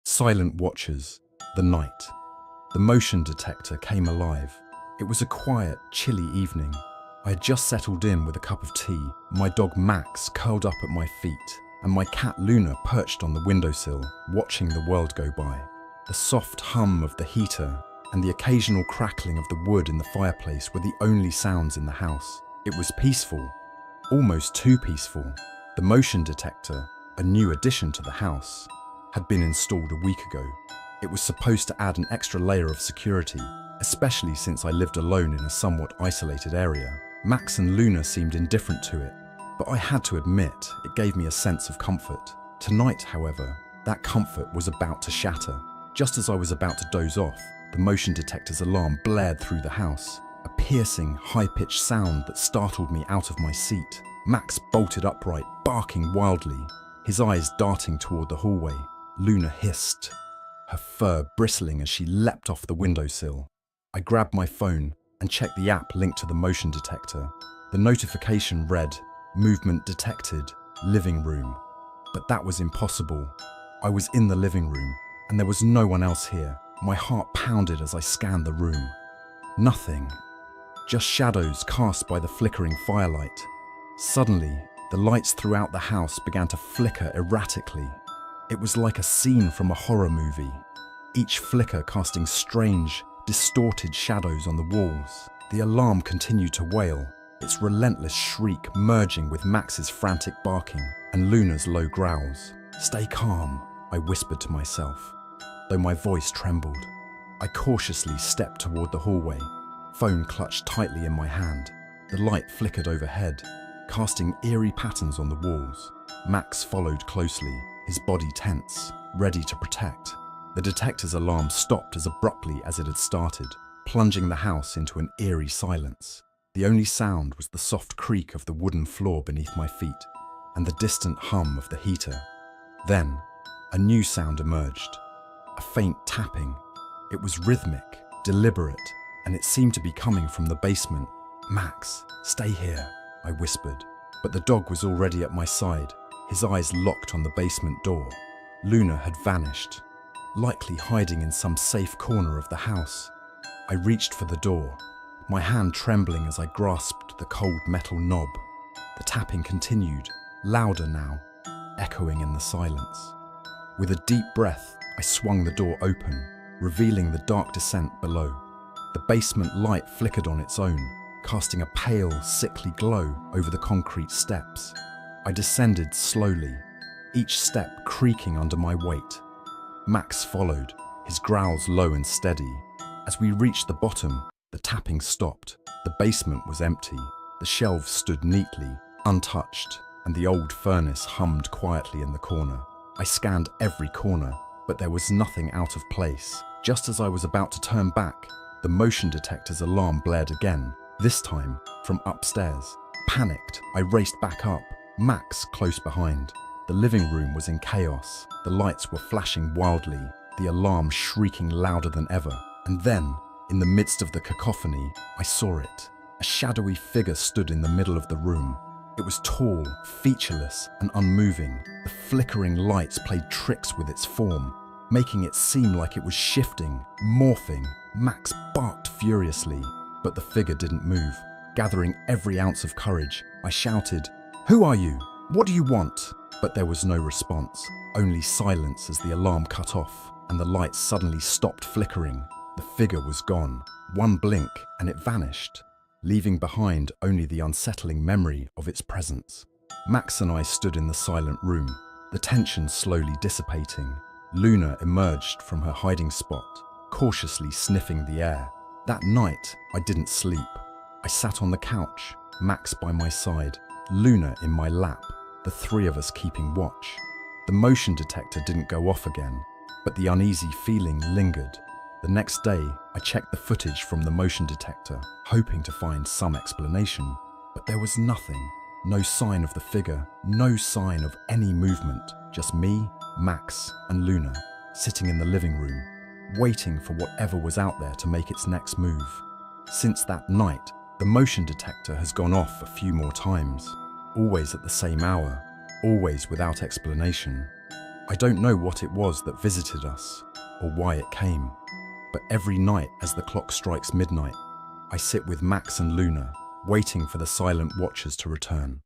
Silent watchers, the night. The motion detector came alive. It was a quiet, chilly evening. I had just settled in with a cup of tea, my dog Max curled up at my feet, and my cat Luna perched on the windowsill, watching the world go by. The soft hum of the heater and the occasional crackling of the wood in the fireplace were the only sounds in the house. It was peaceful, almost too peaceful. The motion detector, a new addition to the house, had been installed a week ago. It was supposed to add an extra layer of security, especially since I lived alone in a somewhat isolated area. Max and Luna seemed indifferent to it, but I had to admit it gave me a sense of comfort. Tonight, however, that comfort was about to shatter. Just as I was about to doze off, the motion detector's alarm blared through the house, a piercing, high-pitched sound that startled me out of my seat. Max bolted upright, barking wildly, his eyes darting toward the hallway. Luna hissed, her fur bristling as she leapt off the windowsill. I grabbed my phone and checked the app linked to the motion detector. The notification read, "Movement detected, living room." But that was impossible. I was in the living room, and there was no one else here. My heart pounded as I scanned the room. Nothing. Just shadows cast by the flickering firelight. Suddenly, the lights throughout the house began to flicker erratically. It was like a scene from a horror movie, each flicker casting strange, distorted shadows on the walls. The alarm continued to wail, its relentless shriek merging with Max's frantic barking and Luna's low growls. "Stay calm," I whispered to myself, though my voice trembled. I cautiously stepped toward the hallway, phone clutched tightly in my hand. The light flickered overhead, casting eerie patterns on the walls. Max followed closely, his body tense, ready to protect. The detector's alarm stopped as abruptly as it had started, plunging the house into an eerie silence. The only sound was the soft creak of the wooden floor beneath my feet and the distant hum of the heater. Then, a new sound emerged, a faint tapping. It was rhythmic, deliberate, and it seemed to be coming from the basement. "Max, stay here," I whispered, but the dog was already at my side, his eyes locked on the basement door. Luna had vanished, likely hiding in some safe corner of the house. I reached for the door, my hand trembling as I grasped the cold metal knob. The tapping continued, louder now, echoing in the silence. With a deep breath, I swung the door open, revealing the dark descent below. The basement light flickered on its own, casting a pale, sickly glow over the concrete steps. I descended slowly, each step creaking under my weight. Max followed, his growls low and steady. As we reached the bottom, the tapping stopped. The basement was empty. The shelves stood neatly, untouched, and the old furnace hummed quietly in the corner. I scanned every corner, but there was nothing out of place. Just as I was about to turn back, the motion detector's alarm blared again, this time from upstairs. Panicked, I raced back up, Max close behind. The living room was in chaos. The lights were flashing wildly, the alarm shrieking louder than ever. And then, in the midst of the cacophony, I saw it. A shadowy figure stood in the middle of the room. It was tall, featureless, and unmoving. The flickering lights played tricks with its form, making it seem like it was shifting, morphing. Max barked furiously, but the figure didn't move. Gathering every ounce of courage, I shouted, "Who are you? What do you want?" But there was no response, only silence as the alarm cut off, and the lights suddenly stopped flickering. The figure was gone. One blink, and it vanished, leaving behind only the unsettling memory of its presence. Max and I stood in the silent room, the tension slowly dissipating. Luna emerged from her hiding spot, cautiously sniffing the air. That night, I didn't sleep. I sat on the couch, Max by my side, Luna in my lap, the three of us keeping watch. The motion detector didn't go off again, but the uneasy feeling lingered. The next day, I checked the footage from the motion detector, hoping to find some explanation, but there was nothing. No sign of the figure, no sign of any movement, just me, Max, and Luna, sitting in the living room, waiting for whatever was out there to make its next move. Since that night, the motion detector has gone off a few more times, always at the same hour, always without explanation. I don't know what it was that visited us or why it came, but every night as the clock strikes midnight, I sit with Max and Luna, waiting for the silent watchers to return.